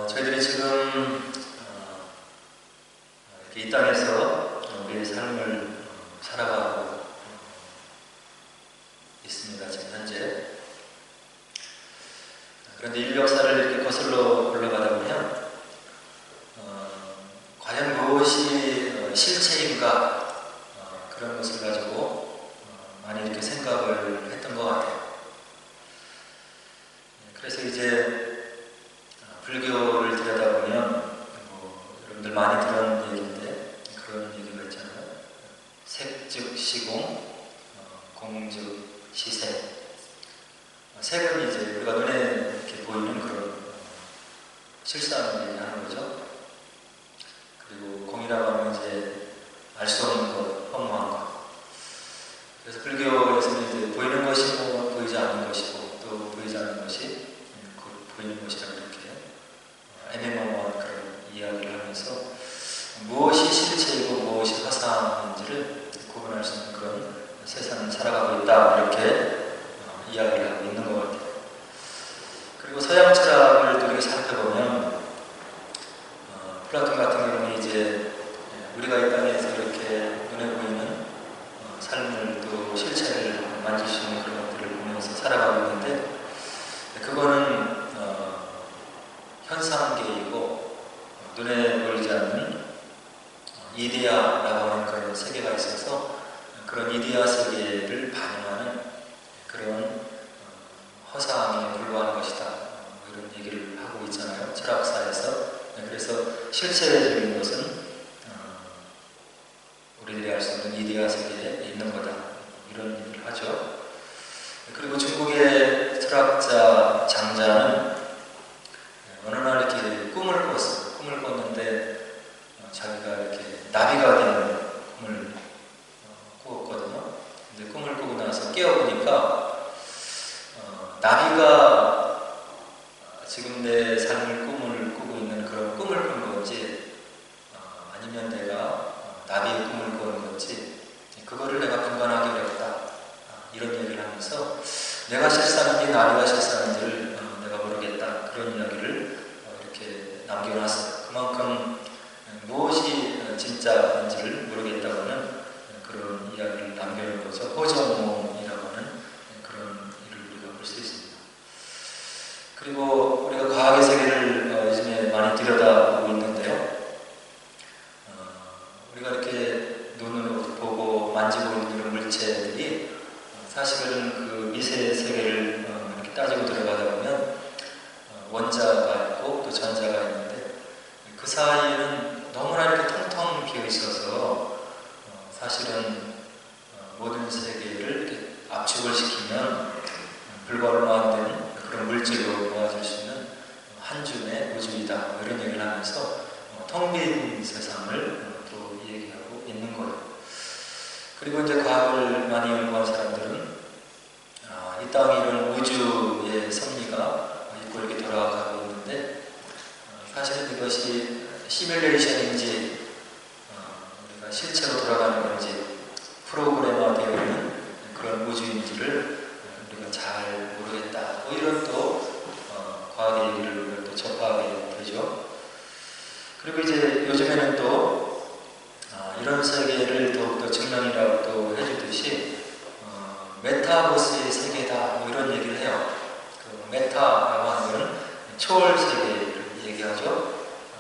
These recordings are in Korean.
저희들이 지금 이렇게 이 땅에서 우리의 삶을 살아가고 있습니다. 지금 현재. 그런데 인류 역사를 이렇게 거슬러 올라가다 보면 과연 무엇이 실체인가 그런 것을 가지고 많이 이렇게 생각을 했던 것 같아요. 그래서 이제 불교를 들여다보면 여러분들 많이 들은 얘기인데 그런 얘기가 있잖아요. 색즉 시공, 공즉 시색. 색은 이제 우리가 눈에 이렇게 보이는 그런 실상을 얘기하는 거죠. 그리고 공이라고 하면 이제 알 수 없는 것, 허무한 것. 그래서 불교에서는 이제 보이는 것이 뭐 보이지 않는 것이고 또 보이지 않는 것이 보이는 것이라고 이렇게 애매모호한 그런 이야기를 하면서 무엇이 실체이고 무엇이 화상인지를 구분할 수 있는 그런 세상을 살아가고 있다 이렇게 이야기를 하고 있는 것 같아요. 그리고 서양 철학을 또 이렇게 살펴보면 플라톤 같은 경우는 이제 우리가 이 땅에서 이렇게 눈에 보이는 삶을 또 실체를 만질 수 있는 그런 것들을 보면서 살아가고 있는데 그거는 현상계이고 눈에 보이지 않는 이데아라고 하는 그런 세계가 있어서 그런 이데아 세계를 반영하는 그런 허상에 불과한 것이다. 이런 얘기를 하고 있잖아요. 철학사에서. 그래서 실체적인 것은 우리들이 알 수 없는 이데아 세계에 있는 거다. 이런 얘기를 하죠. 그리고 중국의 철학자 장자는 어느 날 이렇게 꿈을 꿨어요. 꿈을 꿨는데 자기가 이렇게 나비가 되는 꿈을 꾸었거든요. 근데 꿈을 꾸고 나서 깨어보니까 나비가 지금 내 삶을 꿈을 꾸고 있는 그런 꿈을 꾼 건지 아니면 내가 나비의 꿈을 꾸는 건지 그거를 내가 분간하기 어렵다. 이런 얘기를 하면서 내가 실상인지 나비가 실상인지를 내가 모르겠다. 그런 이야기를 이렇게 남겨놨어요. 그만큼 무엇이 진짜인지를 모르겠다고 하는 그런 이야기를 남겨놓은 거죠. 호전몽이라고 하는 그런 일을 우리가 볼 수 있습니다. 그리고 우리가 과학의 세계를 요즘에 많이 들여다보고 있는데요. 우리가 이렇게 눈으로 보고 만지고 있는 이런 물체들이 사실은 그 미세 세계를 이렇게 따지고 들어가다 보면 원자가 있고 또 전자가 있는데 그 사이에는 너무나 이렇게 텅텅 비어 있어서 사실은 모든 세계를 이렇게 압축을 시키면 불과 얼마 안 되는 그런 물질로 모아질 수 있는 한 줌의 우주이다. 이런 얘기를 하면서 텅 빈 세상을 또 얘기하고 있는 거예요. 그리고 이제 과학을 많이 연구한 사람들은 이 땅이 이런 우주의 섭리가 있고 이렇게 돌아가고 있는데 사실은 이것이 시뮬레이션인지 우리가 실제로 돌아가는 건지 프로그래머되어 있는 그런 우주인지를 우리가 잘 모르겠다. 뭐 이런 또 과학의 얘기를 우리가 또 접하게 되죠. 그리고 이제 요즘에는 또 이런 세계를 더욱더 증명이라고 또 해주듯이 메타버스의 세계다 뭐 이런 얘기를 해요. 그 메타라고 하는 것은 초월 세계를 얘기하죠.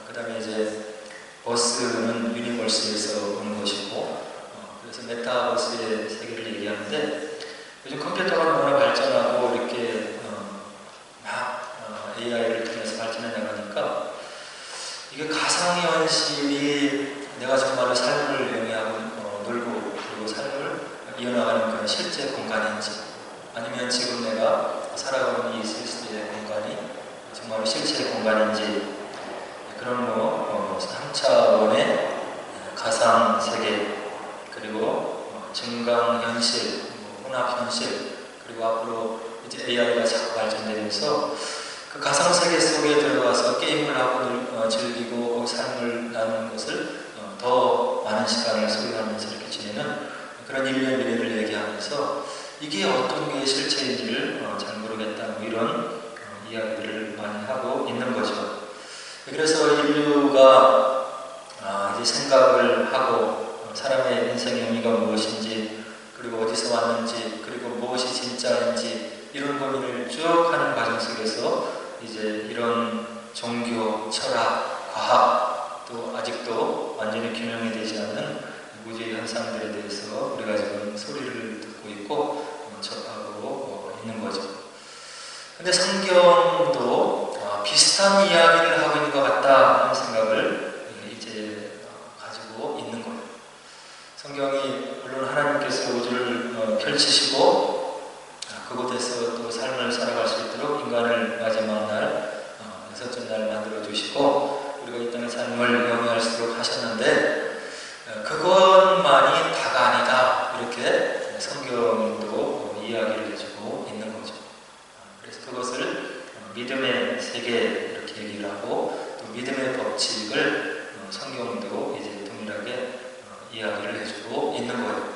그 다음에 이제 버스는 유니버스에서 온 것이고 그래서 메타버스의 세계를 얘기하는데 요즘 컴퓨터가 너무나 발전하고 이렇게 막 AI를 통해서 발전해 나가니까 이게 가상현실이 내가 정말로 삶을 영위하고 놀고 그리고 삶을 이어나가는 그런 실제 공간인지 아니면 지금 내가 살아가는 이 실제 공간이 정말로 실제 공간인지 그런 3차원의 가상세계 그리고 증강현실, 혼합현실 그리고 앞으로 이제 AI가 자꾸 발전되면서 그 가상세계 속에 들어가서 게임을 하고 즐기고 삶을 나누는 것을 더 많은 시간을 소요하면서 이렇게 지내는 그런 인류의 미래를 얘기하면서 이게 어떤 게 실체인지를 잘 모르겠다 뭐 이런 이야기들을 많이 하고 있는 거죠. 그래서 인류가 이제 생각을 하고 사람의 인생의 의미가 무엇인지, 그리고 어디서 왔는지, 그리고 무엇이 진짜인지 이런 고민을 쭉 하는 과정 속에서 이제 이런 종교, 철학, 과학, 또 아직도 완전히 규명이 되지 않는 우주의 현상들에 대해서 우리가 지금 소리를 듣고 있고 접하고 있는 거죠. 근데 성경도 비슷한 이야기를 하고 있는 것 같다 하는 생각을 이제 가지고 있는 거예요. 성경이 물론 하나님께서 우주를 펼치시고 그곳에서 또 삶을 살아갈 수 있도록 인간을 마지막 날, 여섯째 날 만들어 주시고 우리가 이 땅의 삶을 영위할 수 있도록 하셨는데 그것만이 다가 아니다, 이렇게 성경도 이야기를 해주고 있는 거죠. 그래서 그것을 믿음의 세계 이렇게 얘기를 하고, 또 믿음의 법칙을 성경도 이제 동일하게 이야기를 해주고 있는 거예요.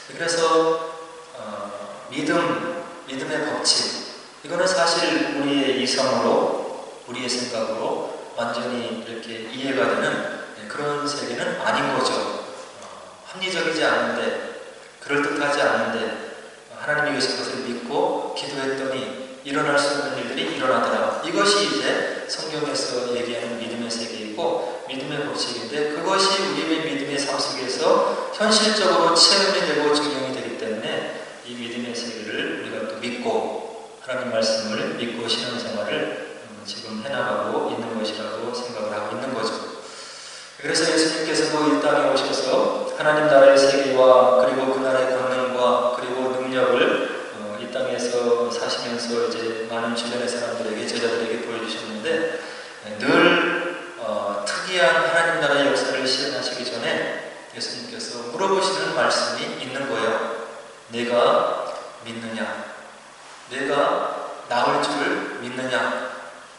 그래서 믿음의 법칙, 이거는 사실 우리의 이성으로, 우리의 생각으로 완전히 이렇게 이해가 되는 그런 세계는 아닌 거죠. 합리적이지 않은데, 그럴듯하지 않은데 하나님이 계신 것을 믿고 기도했더니 일어날 수 없는 일들이 일어나더라. 이것이 이제 성경에서 얘기하는 믿음의 세계이고 믿음의 법칙인데, 그것이 우리의 믿음의 삶 속에서 현실적으로 체험이 되고 적용이 되기 때문에 이 믿음의 세계를 우리가 또 믿고 하나님 말씀을 믿고 신앙생활을 지금 해나가고 있는 것이라고 생각을 하고 있는 거죠. 그래서 예수님께서도 이 땅에 오셔서 하나님 나라의 세계와 그리고 그 나라의 권능과 그리고 능력을 이 땅에서 사시면서 이제 많은 주변의 사람들에게, 제자들에게 보여주셨는데, 늘 특이한 하나님 나라의 역사를 실현하시기 전에 예수님께서 물어보시는 말씀이 있는 거예요. 내가 믿느냐? 내가 나올 줄 믿느냐?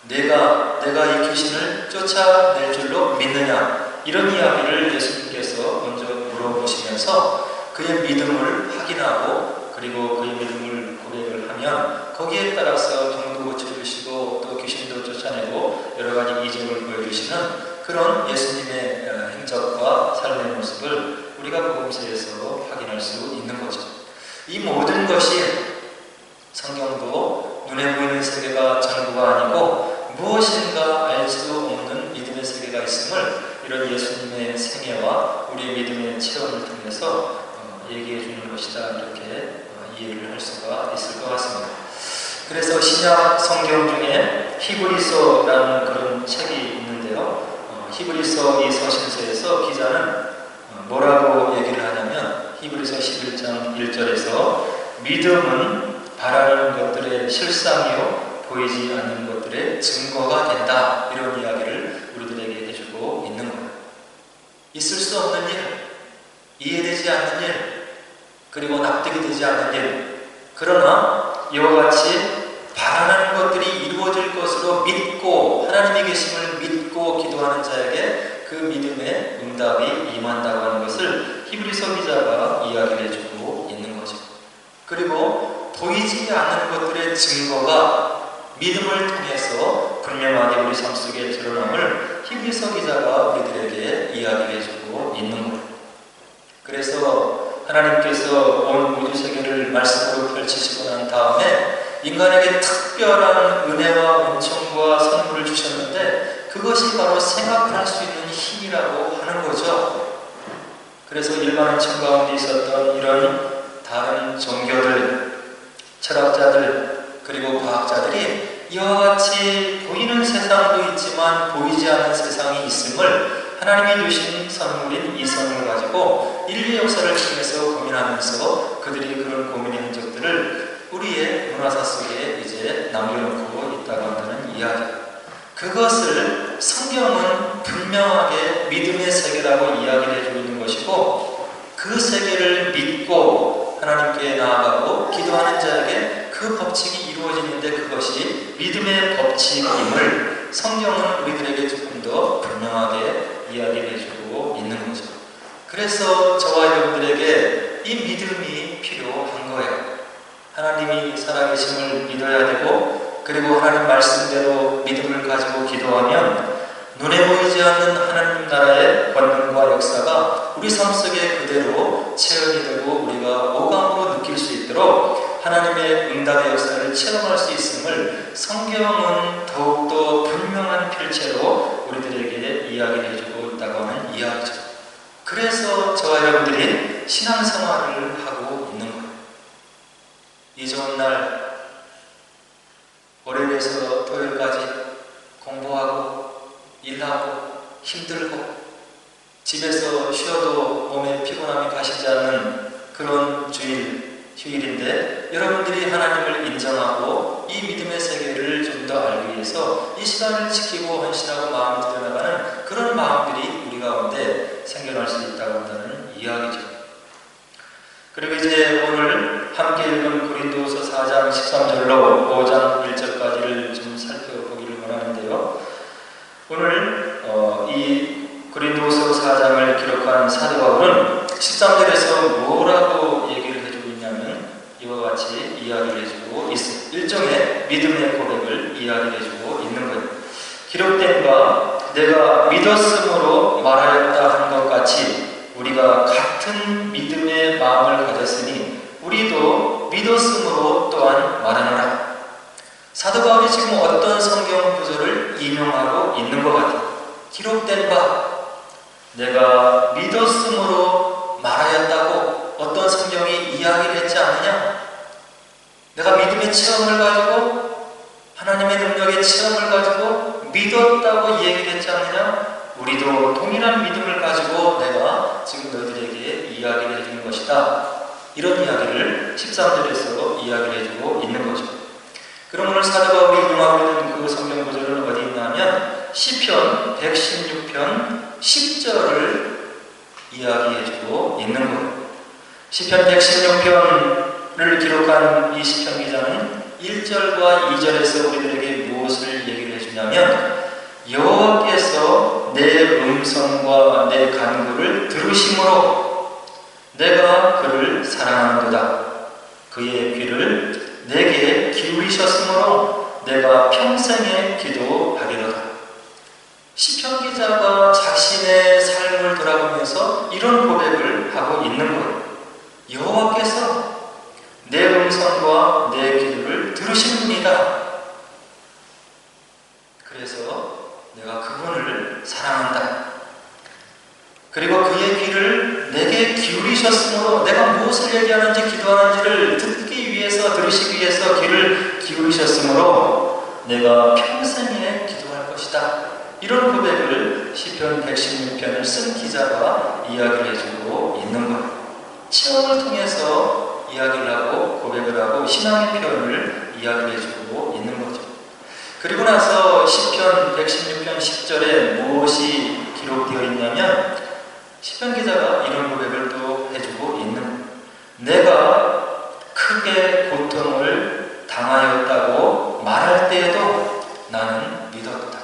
내가 이 귀신을 쫓아낼 줄로 믿느냐? 이런 이야기를 예수님께서 먼저 물어보시면서 그의 믿음을 확인하고, 그리고 그의 믿음을 고백을 하면 거기에 따라서 병도 고쳐주시고 또 귀신도 쫓아내고 여러 가지 이적을 보여주시는 그런 예수님의 행적과 삶의 모습을 우리가 복음서에서 확인할 수 있는 거죠. 이 모든 것이 성경도 눈에 보이는 세계가 전부가 아니고 무엇인가 알 수 없는 믿음의 세계가 있음을 이런 예수님의 생애와 우리의 믿음의 체험을 통해서 얘기해 주는 것이다, 이렇게 이해를 할 수가 있을 것 같습니다. 그래서 신약 성경 중에 히브리서라는 그런 책이 있는데요. 히브리서 이 서신서에서 기자는 뭐라고 얘기를 하냐면, 히브리서 11장 1절에서 믿음은 바라는 것들의 실상이요 보이지 않는 것들의 증거가 된다, 이런 이야기를 우리들에게 해주고 있는 거예요. 있을 수 없는 일, 이해되지 않는 일, 그리고 납득이 되지 않는 일, 그러나 이와 같이 바라는 것들이 이루어질 것으로 믿고 하나님이 계심을 믿고 기도하는 자에게 그 믿음의 응답이 임한다고 하는 것을 히브리서 기자가 이야기를 해주고 있는 거죠. 그리고 보이지 않는 것들의 증거가 믿음을 통해서 분명하게 우리 삶 속에 드러남을 히브리서 기자가 우리들에게 이야기를 해주고 있는 거예요. 그래서 하나님께서 온 우주 세계를 말씀으로 펼치시고 난 다음에 인간에게 특별한 은혜와 은총과 선물을 주셨는데, 그것이 바로 생각할 수 있는 힘이라고 하는 거죠. 그래서 일반 인천 가운데 있었던 이런 다른 종교들, 철학자들, 그리고 과학자들이 이와 같이 보이는 세상도 있지만 보이지 않는 세상이 있음을 하나님이 주신 선물인 이성을 가지고 인류 역사를 통해서 고민하면서 그들이 그런 고민의 흔적들을 우리의 문화사 속에 이제 남겨놓고 있다고 한다는 이야기. 그것을 성경은 분명하게 믿음의 세계라고 이야기를 해주고 있는 것이고, 그 세계를 믿고 하나님께 나아가고 기도하는 자에게 그 법칙이 이루어지는데 그것이 믿음의 법칙임을 성경은 우리들에게 조금 더 분명하게 이야기를 해주고 있는 거죠. 그래서 저와 여러분들에게 이 믿음이 필요한 거예요. 하나님이 살아계심을 믿어야 되고, 그리고 하나님 말씀대로 믿음을 가지고 기도하면 눈에 보이지 않는 하나님 나라의 권능과 역사가 우리 삶 속에 그대로 체험이 되고 우리가 오감으로 느낄 수 있도록 하나님의 응답의 역사를 체험할 수 있음을 성경은 더욱더 분명한 필체로 우리들에게 이야기를 해주고 있다고 하는 이야기죠. 그래서 저와 여러분들이 신앙생활을 하고 있는 거예요. 이 좋은 날 월요일에서 토요일까지 공부하고 일하고 힘들고 집에서 쉬어도 몸에 피곤함이 가시지 않는 그런 휴일인데 여러분들이 하나님을 인정하고 이 믿음의 세계를 좀 더 알기 위해서 이 시간을 지키고 헌신하고 마음을 들여나가는 그런 마음들이 우리 가운데 생겨날 수 있다고 한다는 이야기죠. 그리고 이제 오늘 함께 읽은 고린도후서 4장 13절로 5장 1절까지를 좀 살펴보기를 원하는데요. 오늘 이 고린도후서 4장을 기록한 사도 바울은 13절에서 뭐라고 얘기를 해주고 있냐면 이와 같이 이야기를 해주고 있습니다. 일종의 믿음의 고백을 이야기를 해주고 있는 거예요. 기록된 바 내가 믿었으므로 말하였다 한 것 같이 우리가 같은 믿음의 마음을 가졌으니 우리도 믿었으므로 또한 말하노라. 사도 바울이 지금 어떤 성경 구절을 인용하고 있는 것 같아요. 기록된 바 내가 믿었으므로 말하였다고 어떤 성경이 이야기를 했지 않느냐? 내가 믿음의 체험을 가지고 하나님의 능력의 체험을 가지고 믿었다고 얘기를 했지 않느냐? 우리도 동일한 믿음을 가지고 내가 지금 너희들에게 이야기를 해주는 것이다. 이런 이야기를 13절에서 이야기를 해주고 있는 거죠. 그럼 오늘 사도 바울이 인용하고 있는 그 성경 구절은 어디 있냐면 시편 116편 10절을 이야기해주고 있는 거예요. 시편 116편을 기록한 이 시편 기자는 1절과 2절에서 우리들에게 무엇을 얘기를 해주냐면 여호와께서 내 음성과 내 간구를 들으심으로 내가 그를 사랑하는도다. 그의 귀를 내게 기울이셨으므로 내가 평생에 기도하리로다. 시편 기자가 자신의 삶을 돌아보면서 이런 고백을 하고 있는 거예요. 여호와께서 내 음성과 내 기도를 들으신 분이다. 그래서 내가 그분을 사랑한다. 그리고 그의 귀를 내게 기울이셨으므로 내가 무엇을 얘기하는지 기도하는지를 듣기 위해서 들으시기 위해서 귀를 기울이셨으므로 내가 평생에 기도할 것이다. 이런 고백을 시편 116편을 쓴 기자가 이야기를 해주고 있는 거예요. 체험을 통해서 이야기를 하고 고백을 하고 신앙의 표현을 이야기를 해주고 있는 거죠. 그리고 나서 시편 116편 10절에 무엇이 기록되어 있냐면 시편 기자가 이런 고백을 또 해주고 있는 거예요. 내가 크게 고통을 당하였다고 말할 때에도 나는 믿었다.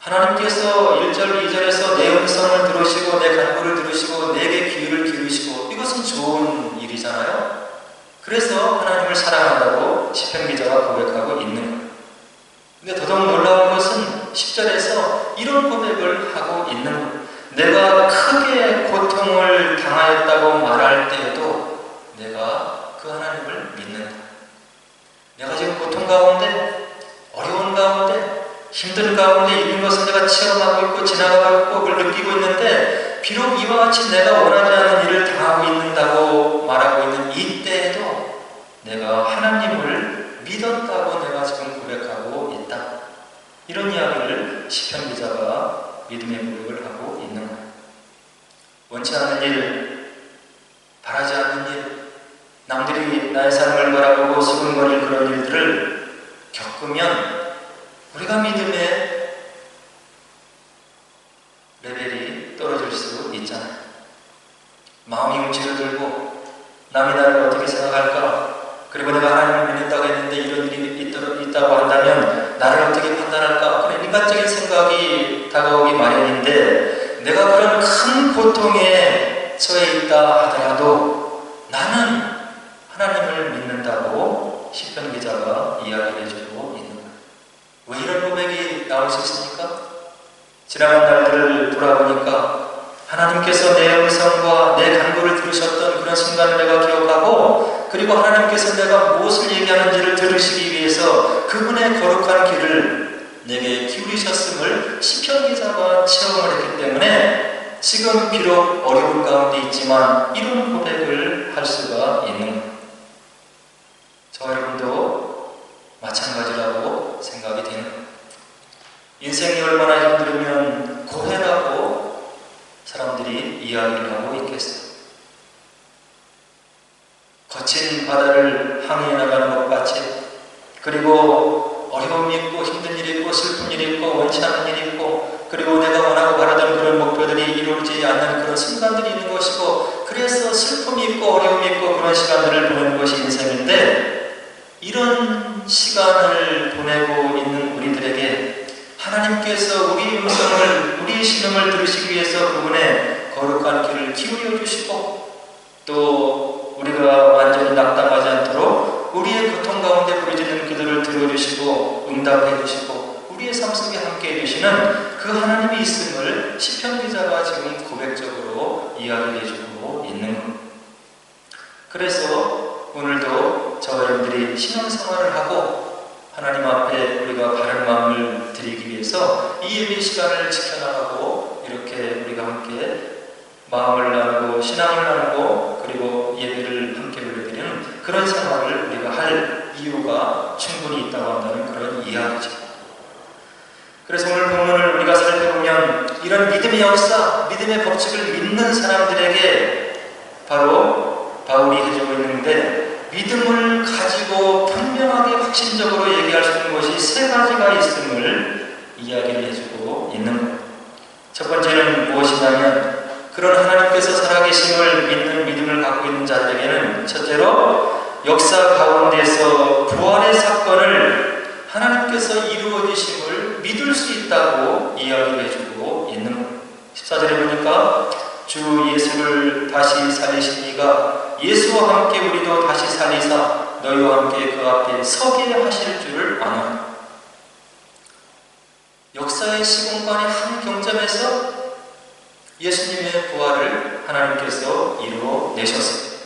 하나님께서 1절, 2절에서 내 음성을 들으시고 내 간구를 들으시고 내게 귀를 기울이시고 이것은 좋은 일이잖아요. 그래서 하나님을 사랑한다고 시편 기자가 고백하고 있는 거예요. 근데 더더욱 놀라운 것은 10절에서 이런 고백을 하고 있는 거예요. 내가 크게 고통을 당하였다고 말할 때에도 내가 그 하나님을 믿는다. 내가 지금 고통 가운데, 어려운 가운데, 힘든 가운데 있는 것을 내가 체험하고 있고 지나가고 있고 그걸 느끼고 있는데 비록 이와 같이 내가 원하지 않는 일을 당하고 있는다고 말하고 있는 이때에도 내가 하나님을 믿었다고 내가 지금 고백하고 있다. 이런 이야기를 시편 기자가 믿음의 고백을 하고 있는 거예요. 원치 않는 일, 바라지 않는 일, 남들이 나의 삶을 바라보고 수근거릴 그런 일들을 겪으면 우리가 믿음의 레벨이 떨어질 수 있잖아요. 마음이 움츠러들고 남이 나를 어떻게 생각할까? 그리고 내가 하나님을 믿는다고 했는데 이런 일이 있다고 한다면 나를 어떻게 판단할까? 그런 인간적인 생각이 다가오기 마련인데 내가 그런 큰 고통에 처해 있다 하더라도 나는 하나님을 믿는다고 시편 기자가 이야기를 해주고 있는 거예요. 왜 이런 고백이 나올 수 있습니까? 지나간 날들을 돌아보니까 하나님께서 내 음성과 내 간구를 들으셨던 그런 순간을 내가 기억하고, 그리고 하나님께서 내가 무엇을 얘기하는지를 들으시기 위해서 그분의 거룩한 길을 내게 기울이셨음을 시편 기자가 체험을 했기 때문에 지금 비록 어려운 가운데 있지만 이런 고백을 할 수가 있는 겁니다. 저와 여러분도 마찬가지라고 생각이 되는 겁니다. 인생이 얼마나 힘들면 고해라고 사람들이 이야기를 하고 있겠어요. 거친 바다를 항해해 나가는 것 같이, 그리고 어려움이 있고 힘든 일이 있고 슬픈 일이 있고 원치 않는 일이 있고, 그리고 내가 원하고 바라던 그런 목표들이 이루어지지 않는 그런 순간들이 있는 것이고, 그래서 슬픔이 있고 어려움이 있고 그런 시간들을 보내는 것이 인생인데, 이런 시간을 보내고 있는 우리들에게 하나님께서 우리의 음성을, 우리의 신음을 들으시기 위해서 그분의 거룩한 길을 기울여 주시고, 또 우리가 완전히 낙담하지 않도록 우리의 고통 가운데 부르짖는 기도를 들어주시고 응답해 주시고 우리의 삶 속에 함께 해주시는 그 하나님이 있음을 시편 기자가 지금 고백적으로 이야기해 주고 있는 겁니다. 그래서 오늘도 저와 여러분들이 신앙생활을 하고 하나님 앞에 우리가 바른 마음을 드리기 위해서 이 예배 시간을 지켜나가고, 이렇게 우리가 함께 마음을 나누고 신앙을 나누고 그리고 예배를 함께 올려드리는 그런 생활을 우리가 할 이유가 충분히 있다고 한다는 그런 이야기죠. 그래서 오늘 본문을 우리가 살펴보면 이런 믿음의 역사, 믿음의 법칙을 믿는 사람들에게 바로 바울이 해주고 있는데, 믿음을 가지고 분명하게 확신적으로 얘기할 수 있는 것이 세 가지가 있음을 이야기를 해주고 있는 것. 첫 번째는 무엇이냐면, 그런 하나님께서 살아계심을 믿는 믿음을 갖고 있는 자들에게는 첫째로 역사 가운데서 부활의 사건을 하나님께서 이루어지심을 믿을 수 있다고 이야기를 해주고 있는 것. 14절에 보니까 주 예수를 다시 살리신 이가 예수와 함께 우리도 다시 살리사 너희와 함께 그 앞에 서게 하실 줄을 아노라. 역사의 시공간의 한 경점에서 예수님의 부활을 하나님께서 이루어내셨습니다.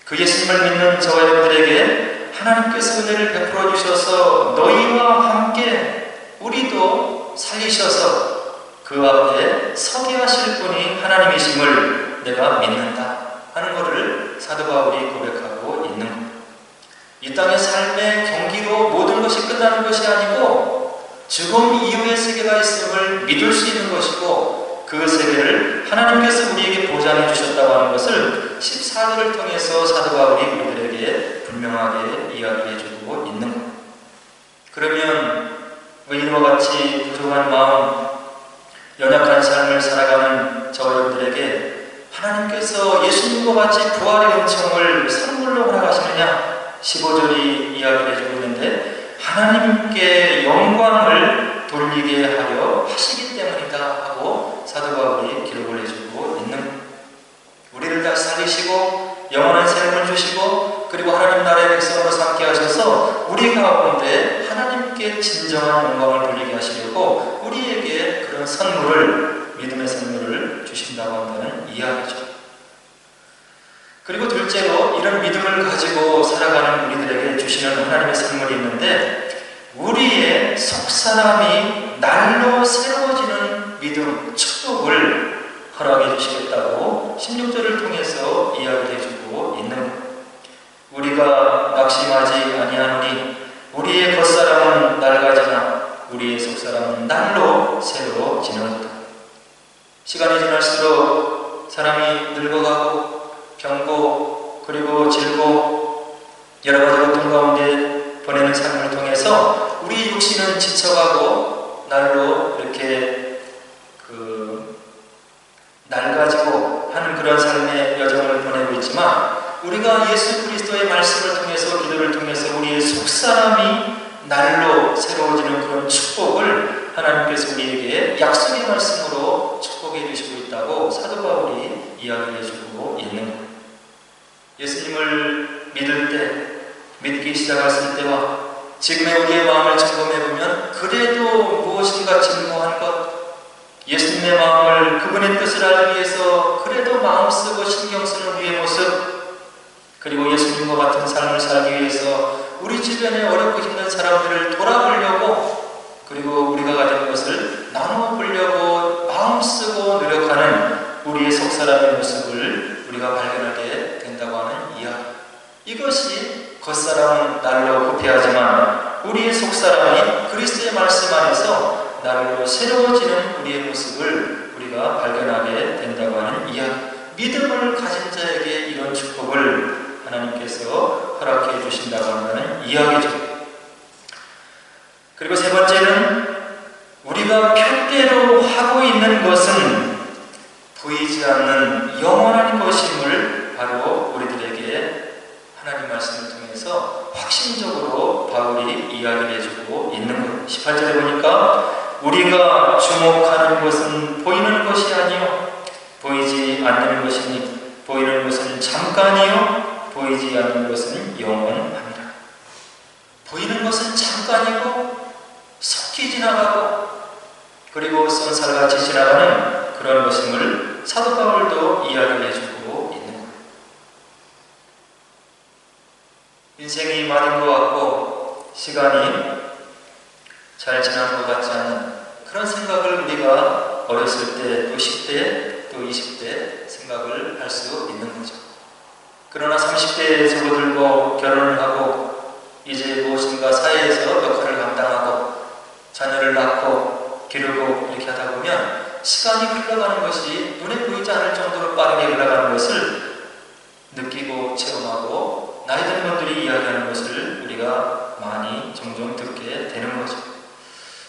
그 예수님을 믿는 저와 여러분들에게 하나님께서 은혜를 베풀어 주셔서 너희와 함께 우리도 살리셔서 그 앞에 서게 하실 분이 하나님이심을 내가 믿는다 하는 것을 사도 바울이 고백하고 있는 겁니다. 이 땅의 삶의 경기로 모든 것이 끝나는 것이 아니고 죽음 이후의 세계가 있음을 믿을 수 있는 것이고, 그 세계를 하나님께서 우리에게 보장해 주셨다고 하는 것을 14절을 통해서 사도 바울이 우리들에게 분명하게 이야기해 주고 있는 겁니다. 그러면 왜 이와 같이 부족한 마음, 연약한 삶을 살아가는 저와 여러분들에게 하나님께서 예수님과 같이 부활의 은총을 선물로 허락하시느냐? 15절이 이야기를 해주고 있는데, 하나님께 영광을 돌리게 하려 하시기 때문이다 하고 사도 바울이 기록을 해주고 있는 겁니다. 우리를 다시 살리시고 영원한 생명을 주시고 그리고 하나님 나라의 백성으로 삼게 하셔서 우리 가운데 하나님께 진정한 영광을 돌리게 하시려고 우리에게 그런 선물을, 믿음의 선물을 주신다고 한다는 이야기죠. 그리고 둘째로 이런 믿음을 가지고 살아가는 우리들에게 주시는 하나님의 선물이 있는데, 우리의 속사람이 날로 새로워지는 믿음, 축복을 허락해 주시겠다고 16절을 통해서 이야기해 주고 있는 것. 우리가 낙심하지 아니하노니 우리의 겉사람은 낡아지나 우리의 속사람은 날로 새로워지는도다. 시간이 지날수록 사람이 늙어가고 병고 그리고 질고 여러 가지 고통 가운데 보내는 삶을 통해서 우리 육신은 지쳐가고 날로 이렇게 낡아지고 하는 그런 삶의 여정을 보내고 있지만, 우리가 예수 그리스도의 말씀을 통해서, 기도를 통해서 우리의 속사람이 날로 새로워지는 그런 축복을 하나님께서 우리에게 약속의 말씀으로 축복해 주시고 있다고 사도 바울이 이야기해 주고 있는 것. 예수님을 믿을 때, 믿기 시작했을 때와 지금의 우리의 마음을 점검해보면 그래도 무엇인가 증오한 것, 예수님의 마음을, 그분의 뜻을 알기 위해서 그래도 마음 쓰고 신경 쓰는 우리의 모습, 그리고 예수님과 같은 삶을 살기 위해서 우리 주변에 어렵고 힘든 사람들을 돌아보려고, 그리고 우리가 가진 것을 나누어 보려고 마음 쓰고 노력하는 우리의 속사람의 모습을 우리가 발견하게 된다고 하는 이야기. 이것이 겉사람은 날로 부패하지만 우리의 속사람이 그리스도의 말씀 안에서 날로 새로워지는 우리의 모습을 우리가 발견하게 된다고 하는 이야기. 믿음을 가진 자에게 이런 축복을 하나님께서 허락해 주신다고 하는 이야기죠. 그리고 세 번째는 우리가 표대로 하고 있는 것은 보이지 않는 영원한 것임을 바로 우리들에게 하나님 말씀을 통해서 확신적으로 바울이 이야기를 해주고 있는 것. 18절에 보니까 우리가 주목하는 것은 보이는 것이 아니요 보이지 않는 것이니 보이는 것은 잠깐이요 보이지 않는 것은 영원합니다. 보이는 것은 잠깐이고 속히 지나가고 그리고 쏜살같이 지나가는 그런 것임을 사도 바울도 이야기를 해주고 있는 거예요. 인생이 많은 것 같고 시간이 잘 지난 것 같지 않은 그런 생각을 우리가 어렸을 때 또 10대 또 20대 생각을 할 수 있는 거죠. 그러나 30대에 접어들고 결혼을 하고 이제 무엇인가 사회에서 역할을 감당하고 자녀를 낳고 기르고 이렇게 하다 보면 시간이 흘러가는 것이 눈에 보이지 않을 정도로 빠르게 흘러가는 것을 느끼고 체험하고 나이 든 분들이 이야기하는 것을 우리가 많이 종종 듣게 되는 거죠.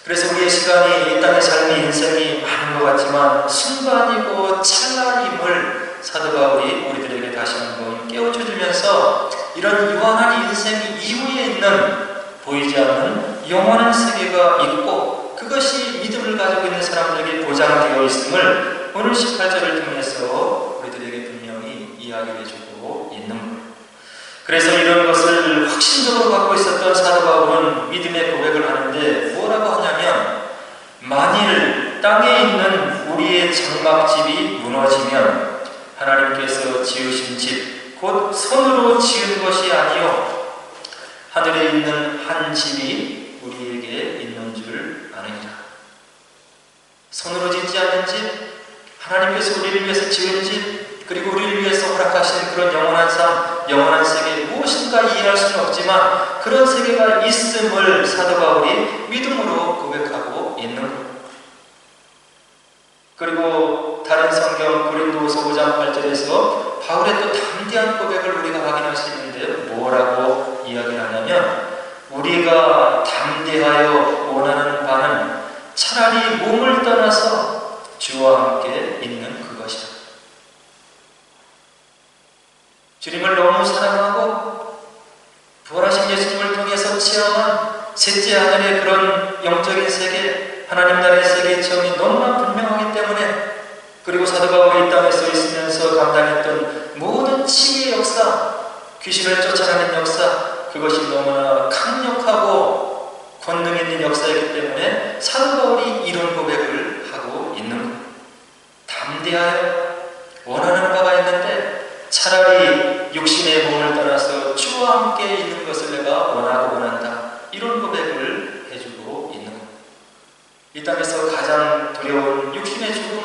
그래서 우리의 시간이 이 땅의 삶이 인생이 많은 것 같지만 순간이고 찰나임을 사도 바울이 우리들에게 다시 한번 깨우쳐주면서 이런 유한한 인생 이후에 있는 보이지 않는 영원한 세계가 있고 그것이 믿음을 가지고 있는 사람들에게 보장되어 있음을 오늘 18절을 통해서 우리들에게 분명히 이야기해 주고 있는 거예요. 그래서 이런 것을 확신적으로 갖고 있었던 사도 바울은 믿음의 고백을 하는데 뭐라고 하냐면 만일 땅에 있는 우리의 장막집이 무너지면 하나님께서 지으신 집 곧 손으로 지은 것이 아니요 하늘에 있는 한 집이 우리에게 있는 줄 아느니라. 손으로 짓지 않은 집, 하나님께서 우리를 위해서 지은 집, 그리고 우리를 위해서 허락하신 그런 영원한 삶, 영원한 세계, 무엇인가 이해할 수는 없지만 그런 세계가 있음을 사도 바울이 믿음으로 고백하고 있는 것. 그리고 다른 성경 고린도후서 5장 8절에서 바울의 또 담대한 고백을 우리가 확인할 수 있는데 뭐라고 이야기를 하냐면 우리가 담대하여 원하는 바는 차라리 몸을 떠나서 주와 함께 있는 그것이다. 주님을 너무 사랑하고 부활하신 예수님을 통해서 체험한 셋째 하늘의 그런 영적인 세계, 하나님 나라의 세계의 체험이 너무나 분명하기 때문에 그리고 사도 바울이 이 땅에 서 있으면서 감당했던 모든 치유의 역사, 귀신을 쫓아내는 역사, 그것이 너무나 강력하고 권능 있는 역사이기 때문에 사도 바울이 이런 고백을 하고 있는 것. 담대하여 원하는 바가 있는데 차라리 육신의 몸을 떠나서 주와 함께 있는 것을 내가 원하고 원한다. 이런 고백을 해주고 있는 것. 이 땅에서 가장 두려운 육신의 죽음,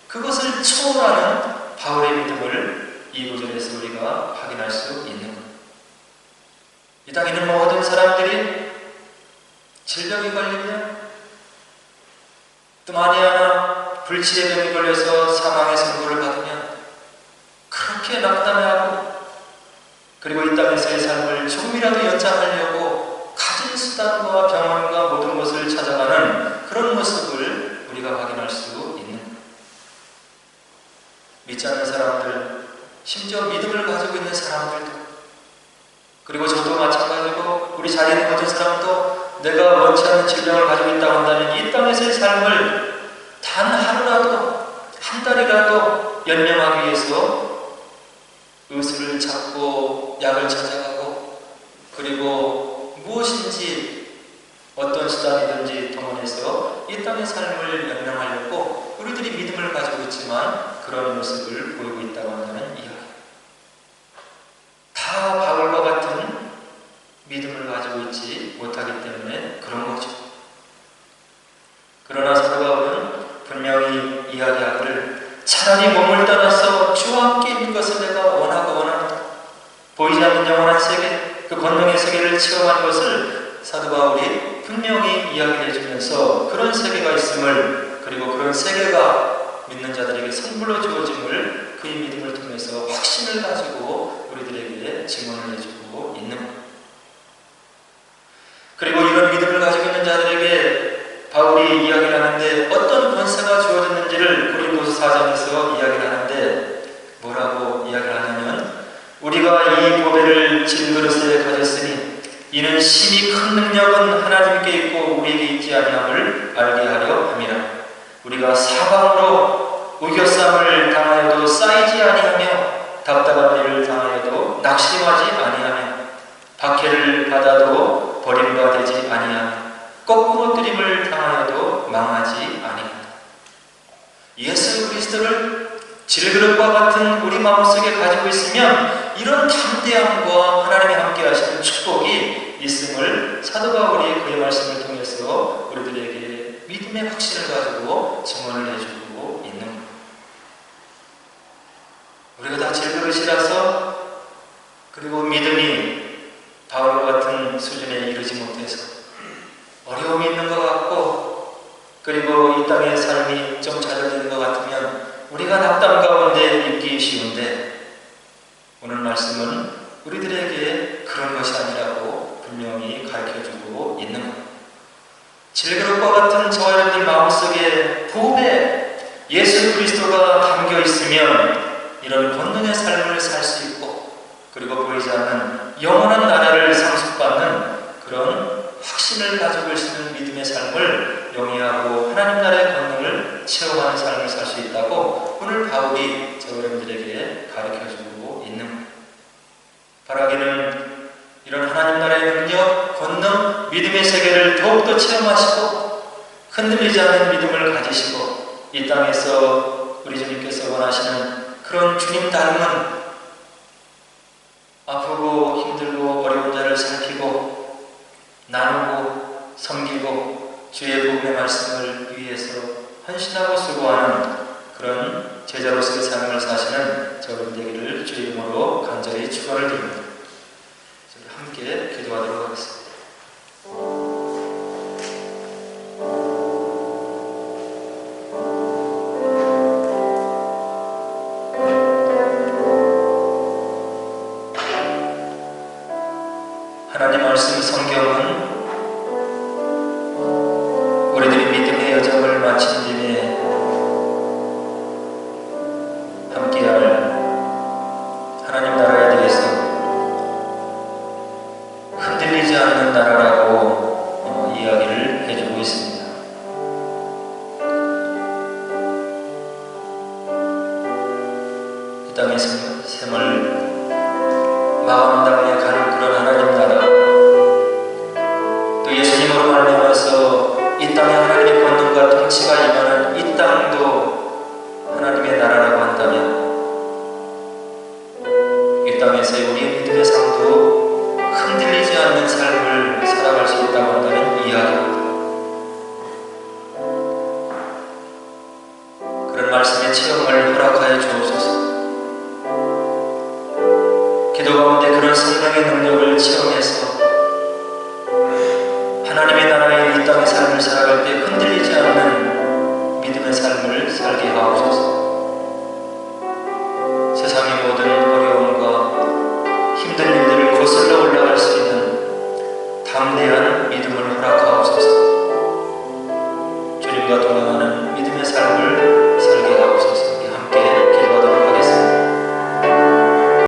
그것을 초월하는 바울의 믿음을 이 구절에서 우리가 확인할 수 있는 것. 이 땅에 있는 모든 사람들이 질병이 걸리면 또 만에 하나 불치의 병이 걸려서 사망의 선고를 받으면 그렇게 낙담해하고 그리고 이 땅에서의 삶을 조금이라도 연장하려고 가진 수단과 병원과 모든 것을 찾아가는 그런 모습을 우리가 확인할 수 있는 것. 믿지 않는 사람들, 심지어 믿음을 가지고 있는 사람들도 그리고 저도 마찬가지고 우리 자리에 있는 모든 사람도 내가 원치 않는 질병을 가지고 있다고 한다면 이 땅에서의 삶을 단 하루라도 한 달이라도 연명하기 위해서 의술을 찾고 약을 찾아가고 그리고 무엇이 무엇인지 어떤 수단이든지 동원해서 이 땅의 삶을 연명하려고 우리들이 믿음을 가지고 있지만 그런 모습을 보이고 있다고 한다는 이야기. 다 바울과 같은 믿음을 가지고 있지 못하기 때문에 그런 거죠. 그러나 사도 바울은 분명히 이야기하기를 차라리 몸을 떠나서 주와 함께 있는 것을 내가 원한다. 보이지 않는 영원한 세계, 그 권능의 세계를 체험한 것을 사도 바울이 분명히 이야기해 주면서 그런 세계가 있음을, 그리고 그런 세계가 믿는 자들에게 선물로 주어짐을 그의 믿음을 통해서 확신을 가지고 우리들에게 증언을 해주고 있는 것. 그리고 이런 믿음을 가지고 있는 자들에게 바울이 이야기를 하는데 어떤 권세가 주어졌는지를 고린도서 4장에서 이야기를 하는데 뭐라고 이야기를 하냐면, 우리가 이 보배를 질그릇에 가졌으니 이는 심히 큰 능력은 하나님께 있고 우리에게 있지 아니함을 알게 하려 함이라. 우리가 사방으로 우겨쌈을 당하여도 쌓이지 아니하며 답답한 일을 당하여도 낙심하지 아니하며 박해를 받아도 버림받지 아니하며 거꾸로 뜨림을 당하여도 망하지 아니하며 예수 그리스도를 질그릇과 같은 우리 마음속에 가지고 있으면 이런 담대함과 하나님이 함께 하시는 축복이 있음을 사도 바울이 그의 말씀을 통해서 우리들에게 믿음의 확신을 가지고 증언을 해주고 있는 것. 우리가 다 질그릇이라서, 그리고 믿음이 바울과 같은 수준에 이르지 못해서 어려움이 있는 것 같고, 그리고 이 땅의 삶이 좀 좌절되는 것 같으면 우리가 낙담 가운데 있기 쉬운데, 오늘 말씀은 우리들에게 그런 것이 아니라고 분명히 가르쳐주고 있는 것. 질그릇과 같은 저와 여러분들 마음속에 보배 예수 그리스도가 담겨 있으면 이런 권능의 삶을 살 수 있고, 그리고 보이지 않는 영원한 나라를 상속받는 그런 확신을 가지고 있는 믿음의 삶을 영위하고 하나님 나라의 권능을 체험하는 삶을 살 수 있다고 오늘 바울이 저 여러분들에게 가르쳐주고 있는 것. 바라기는 이런 하나님 나라의 능력, 권능, 믿음의 세계를 더욱더 체험하시고 흔들리지 않는 믿음을 가지시고 이 땅에서 우리 주님께서 원하시는 그런 주님 닮은 아프고 힘들고 어려운 자를 살피고 나누고 섬기고 주의 복음의 말씀을 위해서 헌신하고 수고하는 그런 제자로서의 삶을 사시는 저분 되기를 주의 이름으로 간절히 축원을 드립니다. 함께 기도하도록 하겠습니다. 하나님 말씀 성경은 우리들이 믿음의 여정을 마친 뒤에 함께할 하나님 나라에 대해서 흔들리지 않는 나라라고 이야기를 해주고 있습니다. 이 땅의 셈을 마음 담에 가는 그런 하나님 나라, 또 예수님으로 말미암아서 이 땅에 하나님의 권능과 통치가 임하는 이 땅도 하나님의 나라라고 한다면 이 땅에서의 우리의 믿음의 삶도 흔들리지 않는 삶을 살아갈 수 있다고 한다는 이야기입니다. 그런 말씀의 체험을 허락하여 주옵소서. 기도 가운데 그런 성령의 능력을 체험해서 하나님의 나라의 이 땅의 삶을 살아갈 때 흔들리지 않는 믿음의 삶을 살게 하옵소서. 세상의 모든 어려움과 힘든 일들을 거슬러 올라갈 수 있는 담대한 믿음을 허락하옵소서. 주님과 동행하는